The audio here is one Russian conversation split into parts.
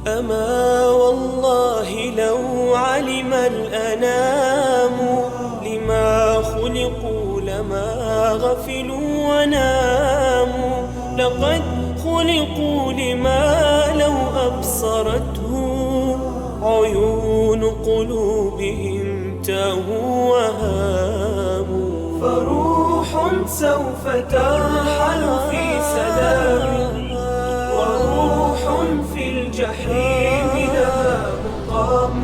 أما والله لو علم الأنام لما خلقوا لما غفلوا وناموا. لقد خلقوا لما لو أبصرته عيون قلوبهم تاهوا وهاموا. فروح سوف ترحل في سلام وروح في الجحيم لها مقام.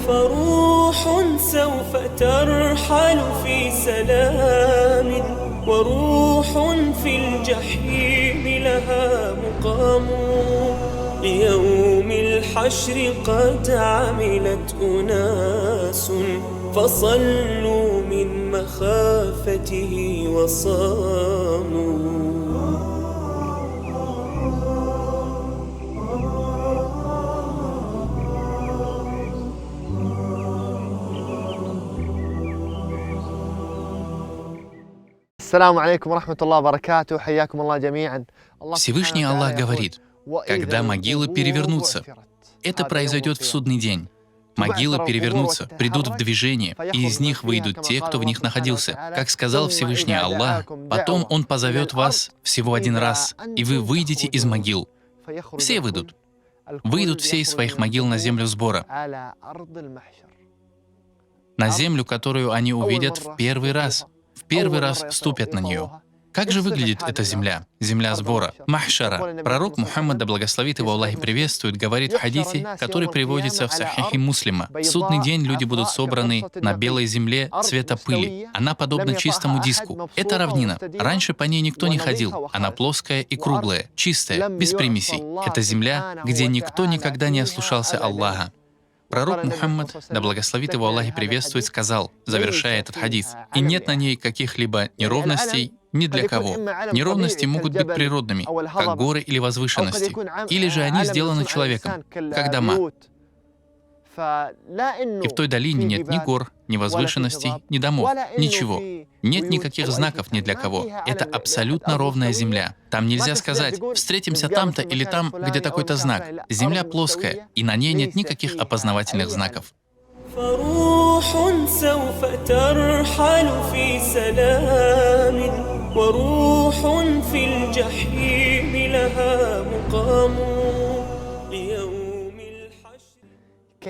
فروح سوف ترحل في سلام وروح في الجحيم لها مقام. ليوم الحشر قد عملت أناس فصلوا من مخافته وصاموا. Ассаламу алейкум рахматуллахи ва баракатуху, хайякум Аллах джами'ан. Всевышний Аллах говорит, когда могилы перевернутся, это произойдет в судный день. Могилы перевернутся, придут в движение, и из них выйдут те, кто в них находился. Как сказал Всевышний Аллах, потом Он позовет вас всего один раз, и вы выйдете из могил. Все выйдут. Выйдут все из своих могил на землю сбора, на землю, которую они увидят в первый раз ступят на нее. Как же выглядит эта земля? Земля сбора, махшара. Пророк Мухаммад, да благословит его Аллах и приветствует, говорит в хадисе, который приводится в Сахихе Муслима. В судный день люди будут собраны на белой земле цвета пыли. Она подобна чистому диску. Это равнина. Раньше по ней никто не ходил. Она плоская и круглая, чистая, без примесей. Это земля, где никто никогда не ослушался Аллаха. Пророк Мухаммад, да благословит его Аллах и приветствует, сказал, завершая этот хадис, «И нет на ней каких-либо неровностей ни для кого. Неровности могут быть природными, как горы или возвышенности, или же они сделаны человеком, как дома. И в той долине нет ни гор, ни возвышенностей, ни домов, ничего. Нет никаких знаков ни для кого. Это абсолютно ровная земля. Там нельзя сказать, встретимся там-то или там, где такой-то знак. Земля плоская, и на ней нет никаких опознавательных знаков».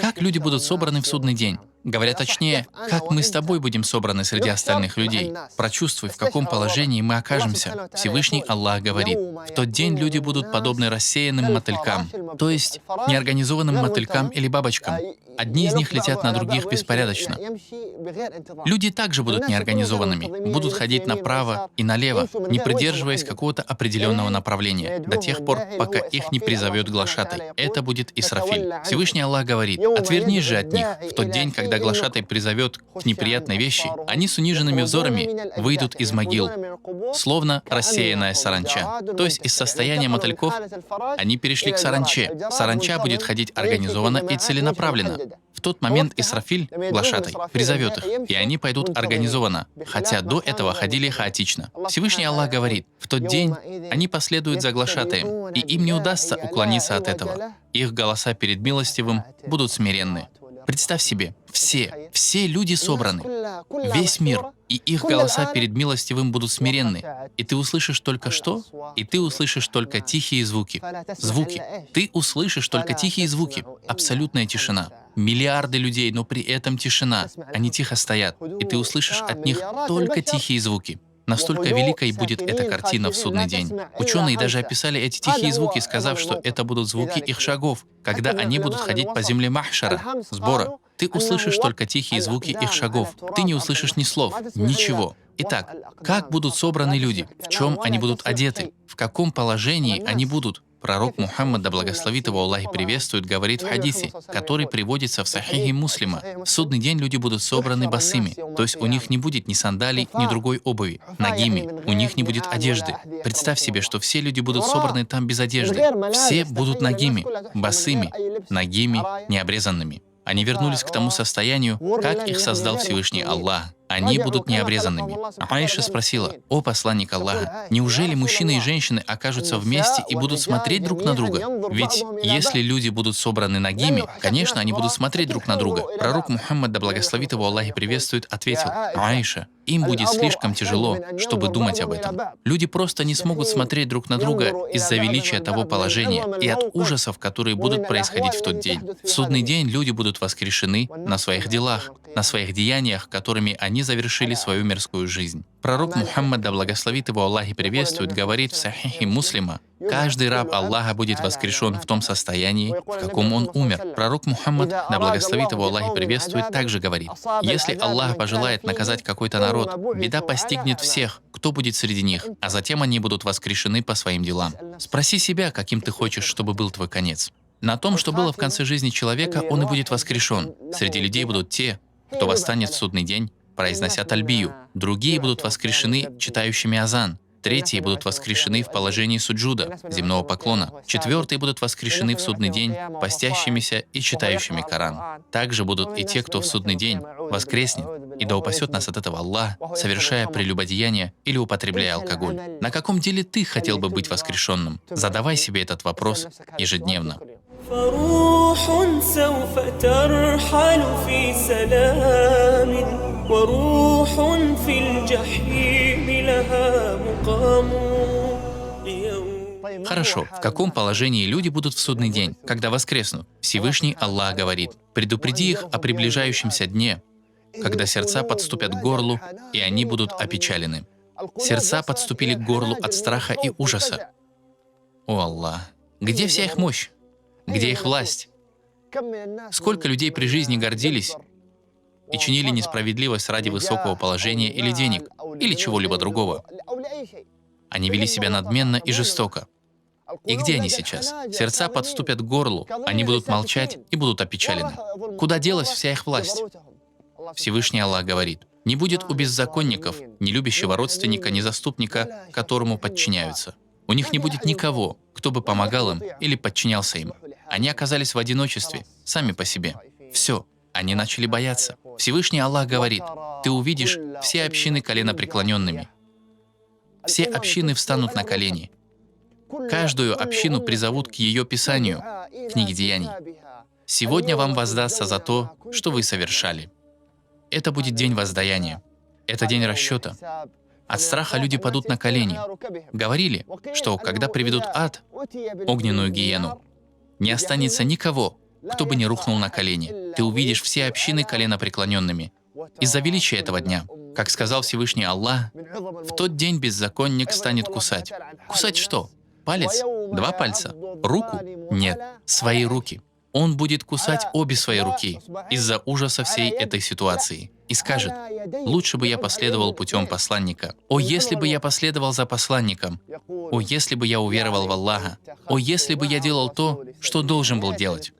Как люди будут собраны в судный день? Говоря точнее, как мы с тобой будем собраны среди остальных людей. Прочувствуй, в каком положении мы окажемся. Всевышний Аллах говорит, в тот день люди будут подобны рассеянным мотылькам, то есть неорганизованным мотылькам или бабочкам. Одни из них летят на других беспорядочно. Люди также будут неорганизованными, будут ходить направо и налево, не придерживаясь какого-то определенного направления, до тех пор, пока их не призовет глашатай. Это будет Исрафиль. Всевышний Аллах говорит, отвернись же от них. В тот день, когда глашатай призовет к неприятной вещи, они с униженными взорами выйдут из могил, словно рассеянная саранча. То есть из состояния мотыльков они перешли к саранче. Саранча будет ходить организованно и целенаправленно. В тот момент Исрафиль, глашатай, призовет их, и они пойдут организованно, хотя до этого ходили хаотично. Всевышний Аллах говорит, в тот день они последуют за глашатаем, и им не удастся уклониться от этого. Их голоса перед милостивым будут смиренны. Представь себе, все люди собраны, весь мир, и их голоса перед милостивым будут смиренны. И ты услышишь только что? И ты услышишь только тихие звуки. Звуки. Ты услышишь только тихие звуки. Абсолютная тишина. Миллиарды людей, но при этом тишина. Они тихо стоят, и ты услышишь от них только тихие звуки. Настолько великой будет эта картина в судный день. Ученые даже описали эти тихие звуки, сказав, что это будут звуки их шагов, когда они будут ходить по земле махшара, сбора. Ты услышишь только тихие звуки их шагов. Ты не услышишь ни слов, ничего. Итак, как будут собраны люди? В чем они будут одеты? В каком положении они будут? Пророк Мухаммад, да благословит его Аллах и приветствует, говорит в хадисе, который приводится в Сахихе Муслима. В судный день люди будут собраны босыми, то есть у них не будет ни сандалий, ни другой обуви, нагими, у них не будет одежды. Представь себе, что все люди будут собраны там без одежды. Все будут нагими, босыми, нагими, необрезанными. Они вернулись к тому состоянию, как их создал Всевышний Аллах. они будут необрезанными. Аиша спросила: «О посланник Аллаха, неужели мужчины и женщины окажутся вместе и будут смотреть друг на друга? Ведь если люди будут собраны нагими, конечно, они будут смотреть друг на друга». Пророк Мухаммад, да благословит его Аллах и приветствует, ответил: «Аиша, им будет слишком тяжело, чтобы думать об этом. Люди просто не смогут смотреть друг на друга из-за величия того положения и от ужасов, которые будут происходить в тот день. В судный день люди будут воскрешены на своих делах, на своих деяниях, которыми они завершили свою мирскую жизнь». Пророк Мухаммад, да благословит его Аллах и приветствует, говорит в Сахихе Муслима: «Каждый раб Аллаха будет воскрешен в том состоянии, в каком он умер». Пророк Мухаммад, да благословит его Аллах и приветствует, также говорит: «Если Аллах пожелает наказать какой-то народ, беда постигнет всех, кто будет среди них, а затем они будут воскрешены по своим делам». Спроси себя, каким ты хочешь, чтобы был твой конец. На том, что было в конце жизни человека, он и будет воскрешен. Среди людей будут те, кто восстанет в судный день, произнося тальбию. Другие будут воскрешены, читающими азан. Третьи будут воскрешены в положении суджуда, земного поклона. Четвертые будут воскрешены в судный день, постящимися и читающими Коран. Также будут и те, кто в судный день воскреснет, и да упасет нас от этого Аллах, совершая прелюбодеяние или употребляя алкоголь. На каком деле ты хотел бы быть воскрешенным? Задавай себе этот вопрос ежедневно. فروح سوف ترحل في سلام وروح في الجحيم لها مقام. Хорошо, в каком положении люди будут в судный день, когда воскреснут? Всевышний Аллах говорит: «Предупреди их о приближающемся дне, когда сердца подступят к горлу, и они будут опечалены». Сердца подступили к горлу от страха и ужаса. О Аллах, где вся их мощь? Где их власть? Сколько людей при жизни гордились и чинили несправедливость ради высокого положения или денег, или чего-либо другого? Они вели себя надменно и жестоко. И где они сейчас? Сердца подступят к горлу, они будут молчать и будут опечалены. Куда делась вся их власть? Всевышний Аллах говорит: «Не будет у беззаконников ни любящего родственника, ни заступника, которому подчиняются. У них не будет никого, кто бы помогал им или подчинялся им. Они оказались в одиночестве, сами по себе. Все, они начали бояться». Всевышний Аллах говорит: «Ты увидишь все общины коленопреклоненными. Все общины встанут на колени. Каждую общину призовут к ее писанию, книге Деяний. Сегодня вам воздастся за то, что вы совершали». Это будет день воздаяния. Это день расчета. От страха люди падут на колени. Говорили, что когда приведут ад, огненную гиену, не останется никого, кто бы не рухнул на колени. Ты увидишь все общины коленопреклоненными. Из-за величия этого дня, как сказал Всевышний Аллах, в тот день беззаконник станет кусать. Кусать что? Палец? 2 пальца? Руку? Нет, свои руки. Он будет кусать обе свои руки из-за ужаса всей этой ситуации и скажет: «Лучше бы я последовал путем посланника. О, если бы я последовал за посланником! О, если бы я уверовал в Аллаха! О, если бы я делал то, что должен был делать!»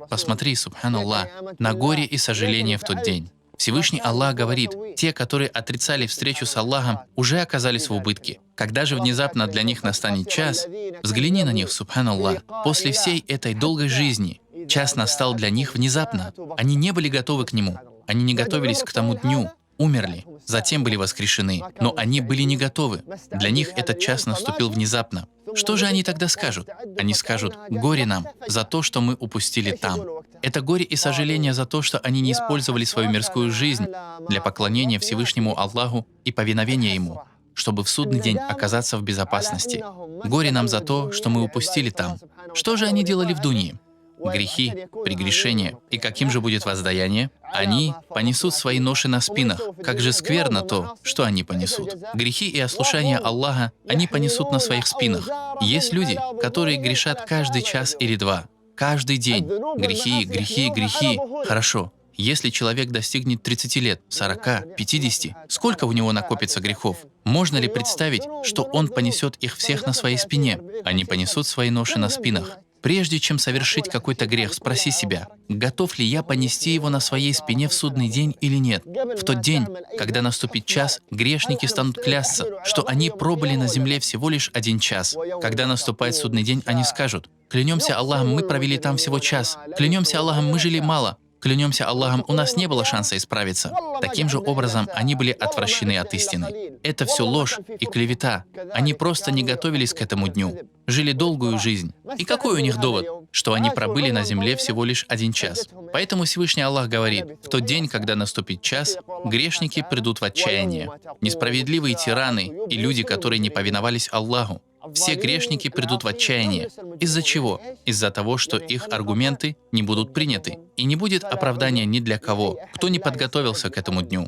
Посмотри, субханаллах, на горе и сожаление в тот день. Всевышний Аллах говорит: те, которые отрицали встречу с Аллахом, уже оказались в убытке. Когда же внезапно для них настанет час, взгляни на них, субханаллах. После всей этой долгой жизни час настал для них внезапно. Они не были готовы к нему. Они не готовились к тому дню, умерли, затем были воскрешены, но они были не готовы. Для них этот час наступил внезапно. Что же они тогда скажут? Они скажут: «Горе нам за то, что мы упустили там». Это горе и сожаление за то, что они не использовали свою мирскую жизнь для поклонения Всевышнему Аллаху и повиновения Ему, чтобы в судный день оказаться в безопасности. Горе нам за то, что мы упустили там. Что же они делали в Дунье? Грехи, прегрешения. И каким же будет воздаяние? Они понесут свои ноши на спинах. Как же скверно то, что они понесут. Грехи и ослушание Аллаха они понесут на своих спинах. Есть люди, которые грешат каждый час или два. Каждый день. Грехи, грехи, грехи. Хорошо. Если человек достигнет 30 лет, 40, 50, сколько у него накопится грехов? Можно ли представить, что он понесет их всех на своей спине? Они понесут свои ноши на спинах. Прежде чем совершить какой-то грех, спроси себя: готов ли я понести его на своей спине в судный день или нет? В тот день, когда наступит час, грешники станут клясться, что они пробыли на земле всего лишь 1 час. Когда наступает судный день, они скажут: клянемся Аллахом, мы провели там всего час. Клянемся Аллахом, мы жили мало. Клянемся Аллахом, у нас не было шанса исправиться. Таким же образом, они были отвращены от истины. Это все ложь и клевета. Они просто не готовились к этому дню. Жили долгую жизнь. И какой у них довод? Что они пробыли на земле всего лишь 1 час. Поэтому Всевышний Аллах говорит, в тот день, когда наступит час, грешники придут в отчаяние. Несправедливые тираны и люди, которые не повиновались Аллаху. Все грешники придут в отчаяние. Из-за чего? Из-за того, что их аргументы не будут приняты. И не будет оправдания ни для кого, кто не подготовился к этому дню.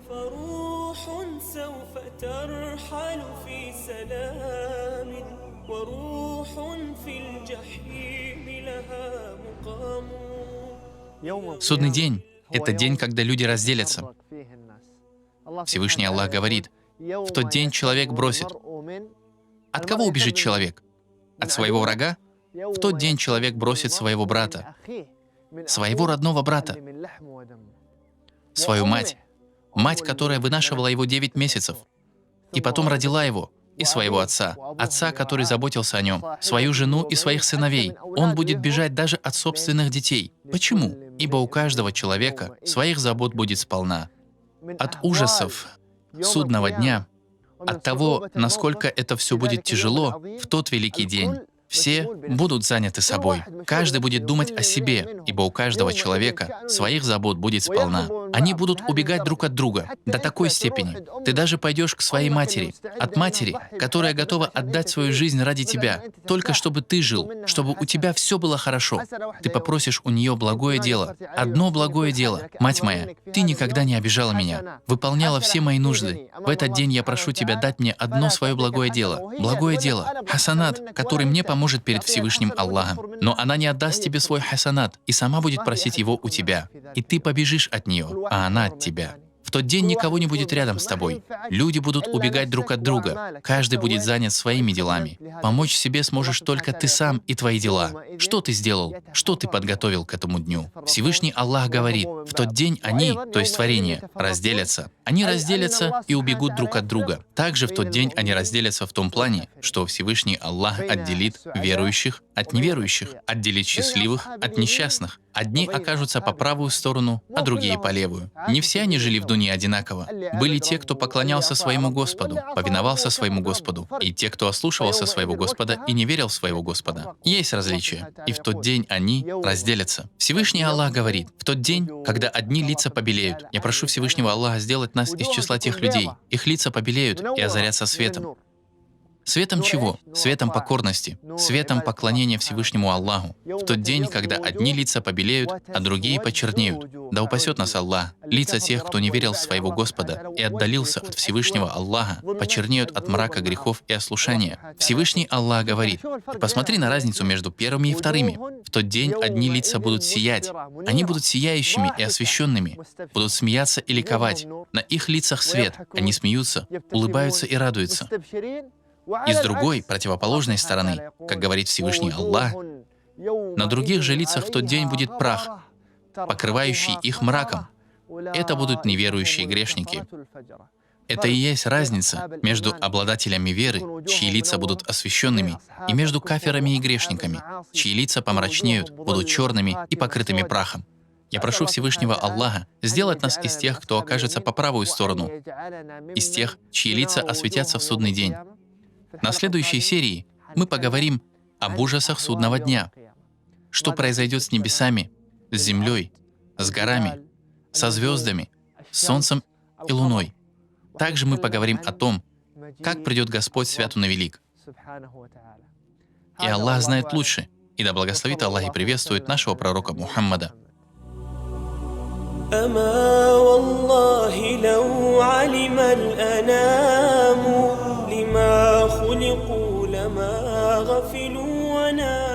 فروح سوف ترحل في سلام وروح في الجحيم لها مقام. Судный день — это день, когда люди разделятся. Всевышний Аллах говорит, в тот день человек бросит. От кого убежит человек? От своего врага? В тот день человек бросит своего брата, своего родного брата, свою мать, мать, которая вынашивала его 9 месяцев, и потом родила его, и своего отца, который заботился о нем, свою жену и своих сыновей. Он будет бежать даже от собственных детей. Почему? Ибо у каждого человека своих забот будет сполна. От ужасов судного дня, от того, насколько это все будет тяжело в тот великий день, все будут заняты собой. Каждый будет думать о себе, ибо у каждого человека своих забот будет сполна. Они будут убегать друг от друга до такой степени. Ты даже пойдешь к своей матери, от матери, которая готова отдать свою жизнь ради тебя, только чтобы ты жил, чтобы у тебя все было хорошо. Ты попросишь у нее благое дело, одно благое дело. Мать моя, ты никогда не обижала меня, выполняла все мои нужды. В этот день я прошу тебя дать мне одно свое благое дело, хасанат, который мне поможет перед Всевышним Аллахом. Но она не отдаст тебе свой хасанат и сама будет просить его у тебя. И ты побежишь от нее, а она от тебя. В тот день никого не будет рядом с тобой. Люди будут убегать друг от друга. Каждый будет занят своими делами. Помочь себе сможешь только ты сам и твои дела. Что ты сделал? Что ты подготовил к этому дню? Всевышний Аллах говорит, в тот день они, то есть творение, разделятся. Они разделятся и убегут друг от друга. Также в тот день они разделятся в том плане, что Всевышний Аллах отделит верующих от неверующих, отделит счастливых от несчастных. Одни окажутся по правую сторону, а другие по левую. Не все они жили в дуне одинаково. Были те, кто поклонялся своему Господу, повиновался своему Господу, и те, кто ослушивался своего Господа и не верил в своего Господа. Есть различия, и в тот день они разделятся. Всевышний Аллах говорит, в тот день, когда одни лица побелеют, я прошу Всевышнего Аллаха сделать нас из числа тех людей. Их лица побелеют и озарятся светом. Светом чего? Светом покорности, светом поклонения Всевышнему Аллаху. В тот день, когда одни лица побелеют, а другие почернеют. Да упасет нас Аллах. Лица тех, кто не верил в своего Господа и отдалился от Всевышнего Аллаха, почернеют от мрака грехов и ослушания. Всевышний Аллах говорит, посмотри на разницу между первыми и вторыми. В тот день одни лица будут сиять. Они будут сияющими и освещенными, будут смеяться и ликовать. На их лицах свет. Они смеются, улыбаются и радуются. И с другой, противоположной стороны, как говорит Всевышний Аллах, на других же лицах в тот день будет прах, покрывающий их мраком. Это будут неверующие грешники. Это и есть разница между обладателями веры, чьи лица будут освященными, и между кафирами и грешниками, чьи лица помрачнеют, будут черными и покрытыми прахом. Я прошу Всевышнего Аллаха сделать нас из тех, кто окажется по правую сторону, из тех, чьи лица осветятся в судный день. На следующей серии мы поговорим об ужасах судного дня. Что произойдет с небесами, с землей, с горами, со звездами, с солнцем и луной. Также мы поговорим о том, как придет Господь Свят Он и Велик. И Аллах знает лучше, и да благословит Аллах и приветствует нашего пророка Мухаммада. أما والله لو علم الأنام لما خلقوا لما غفلوا وناموا